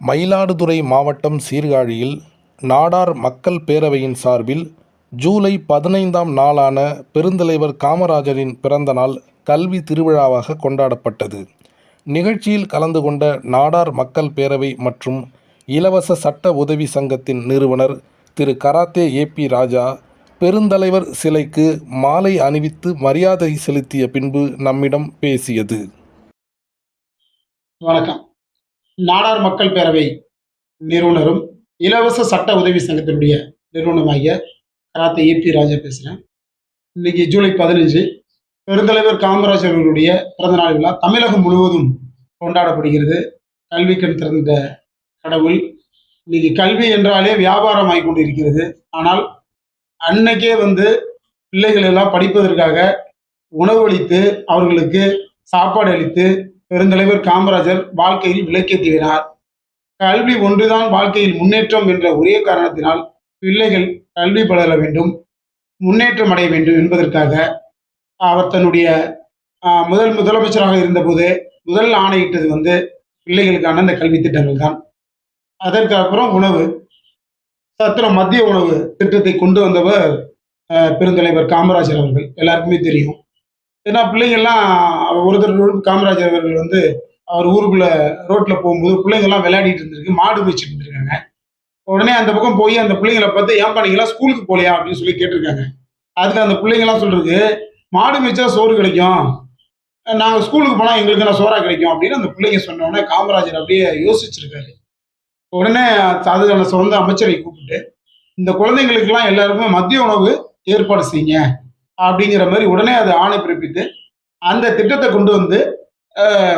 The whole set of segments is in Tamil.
மயிலாடுதுறை மாவட்டம் சீர்காழியில் நாடார் மக்கள் பேரவையின் சார்பில் ஜூலை 15ஆம் நாளான பெருந்தலைவர் காமராஜரின் பிறந்தநாள் கல்வி திருவிழாவாக கொண்டாடப்பட்டது. நிகழ்ச்சியில் கலந்து கொண்ட நாடார் மக்கள் பேரவை மற்றும் இலவச சட்ட உதவி சங்கத்தின் நிறுவனர் திரு கராத்தே ஏபி ராஜா பெருந்தலைவர் சிலைக்கு மாலை அணிவித்து மரியாதை செலுத்திய பின்பு நம்மிடம் பேசியது. வணக்கம். நாடார் மக்கள் பேரவை நிறுவனரும் இலவச சட்ட உதவி சங்கத்தினுடைய நிறுவனமாகிய கராத்தே ஏபி ராஜா பேசுகிறேன். இன்னைக்கு ஜூலை 15 பெருந்தலைவர் காமராஜர் அவர்களுடைய பிறந்தநாள் விழா தமிழகம் முழுவதும் கொண்டாடப்படுகிறது. கல்வி கண் திறந்த கடவுள். இன்னைக்கு கல்வி என்றாலே வியாபாரம் ஆகி கொண்டிருக்கிறது. ஆனால் அன்னைக்கே பிள்ளைகள் எல்லாம் படிப்பதற்காக உணவளித்து அவர்களுக்கு சாப்பாடு அளித்து பெருந்தலைவர் காமராஜர் வாழ்க்கையில் விளக்கேற்றினார். கல்வி ஒன்றுதான் வாழ்க்கையில் முன்னேற்றம் என்ற ஒரே காரணத்தினால் பிள்ளைகள் கல்வி பலர வேண்டும், முன்னேற்றம் அடைய வேண்டும் என்பதற்காக அவர் தன்னுடைய முதலமைச்சராக இருந்தபோது முதல் ஆணையிட்டது பிள்ளைகளுக்கான இந்த கல்வி திட்டங்கள் தான். அதற்கு அப்புறம் உணவு சத்திரம் மதிய உணவு திட்டத்தை கொண்டு வந்தவர் பெருந்தலைவர் காமராஜர் அவர்கள். எல்லாருக்குமே தெரியும். ஏன்னா பிள்ளைங்கள்லாம் ஒரு தடவை காமராஜர் அவர்கள் அவர் ஊருக்குள்ள ரோட்ல போகும்போது பிள்ளைங்கள்லாம் விளையாடிட்டு இருந்திருக்கு, மாடு வச்சுட்டு இருந்திருக்காங்க. உடனே அந்த பக்கம் போய் அந்த பிள்ளைங்களை பார்த்து ஏன் பண்ணீங்களா ஸ்கூலுக்கு போலையா அப்படின்னு சொல்லி கேட்டிருக்காங்க. அதுக்கு அந்த பிள்ளைங்கள்லாம் சொல்றது, மாடு மேய்ச்சா சோறு கிடைக்கும், நாங்க ஸ்கூலுக்கு போனா எங்களுக்கு என்ன சோறா கிடைக்கும் அப்படின்னு அந்த பிள்ளைங்க சொன்ன உடனே காமராஜர் அப்படியே யோசிச்சிருக்காரு. உடனே அதுக்கான சொந்த அமைச்சரை கூப்பிட்டு இந்த குழந்தைங்களுக்கெல்லாம் எல்லாருமே மதிய உணவு ஏற்பாடு செய்யுங்க அப்படிங்கிற மாதிரி உடனே அதை ஆணை பிறப்பித்து அந்த திட்டத்தை கொண்டு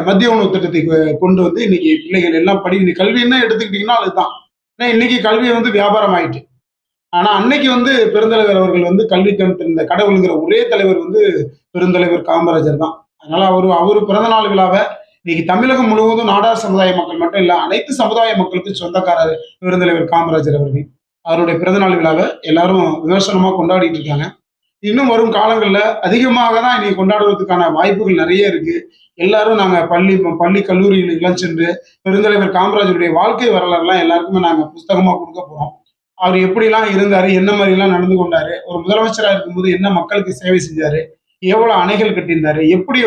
மதிய உணவு திட்டத்தை கொண்டு இன்னைக்கு பிள்ளைகள் எல்லாம் கல்வின்னு எடுத்துக்கிட்டீங்கன்னா அதுதான். ஏன்னா இன்னைக்கு கல்வி வியாபாரம் ஆயிட்டு. ஆனா அன்னைக்கு பெருந்தலைவர் அவர்கள் கல்வி கண் திறந்த கடவுளுங்கிற ஒரே தலைவர் பெருந்தலைவர் காமராஜர் தான். அதனால அவரு பிறந்தநாள் விழாவை இன்னைக்கு தமிழகம் முழுவதும் நாடார் சமுதாய மக்கள் மட்டும் இல்ல, அனைத்து சமுதாய மக்களுக்கும் சொந்தக்காரர் பெருந்தலைவர் காமராஜர் அவர்கள். அவருடைய பிறந்தநாள் விழாவை எல்லாரும் விமர்சனமா கொண்டாடிட்டு இருக்காங்க. இன்னும் வரும் காலங்கள்ல அதிகமாக தான் இன்னைக்கு கொண்டாடுவதற்கான வாய்ப்புகள் நிறைய இருக்கு. எல்லாரும் நாங்க பள்ளி கல்லூரிகளுக்கெல்லாம் சென்று பெருந்தலைவர் காமராஜருடைய வாழ்க்கை வரலாறுலாம் எல்லாருக்குமே நாங்க புஸ்தகமா கொடுக்க போறோம். அவர் எப்படிலாம் இருந்தாரு, என்ன மாதிரி எல்லாம் நடந்து கொண்டாரு, ஒரு முதலமைச்சரா இருக்கும்போது என்ன மக்களுக்கு சேவை செஞ்சாரு, எவ்வளவு அணைகள் கட்டியிருந்தாரு, எப்படி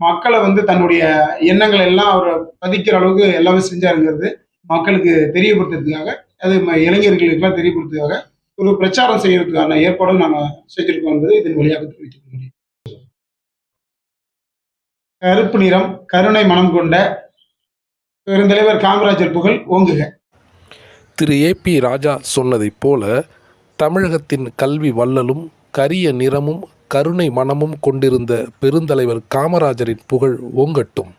மக்களை தன்னுடைய எண்ணங்களை எல்லாம் அவர் பதிக்கிற அளவுக்கு எல்லாமே செஞ்சாருங்கிறது மக்களுக்கு தெரியப்படுத்துறதுக்காக, அது இளைஞர்களுக்கு எல்லாம் தெரியப்படுத்துறதுக்காக ஒரு பிரச்சாரம் செய்யறதுக்கான ஏற்பாடும் நாம செஞ்சிருக்கோம் என்பதை இதன் வழியாக தெரிவித்துக் கொள்கிறேன். கருப்பு நிறம் கருணை மனம் கொண்ட பெருந்தலைவர் காமராஜர் புகழ் ஓங்குக. திரு ஏபி ராஜா சொன்னதைப் போல தமிழகத்தின் கல்வி வள்ளலும் கரிய நிறமும் கருணை மனமும் கொண்டிருந்த பெருந்தலைவர் காமராஜரின் புகழ் ஓங்கட்டும்.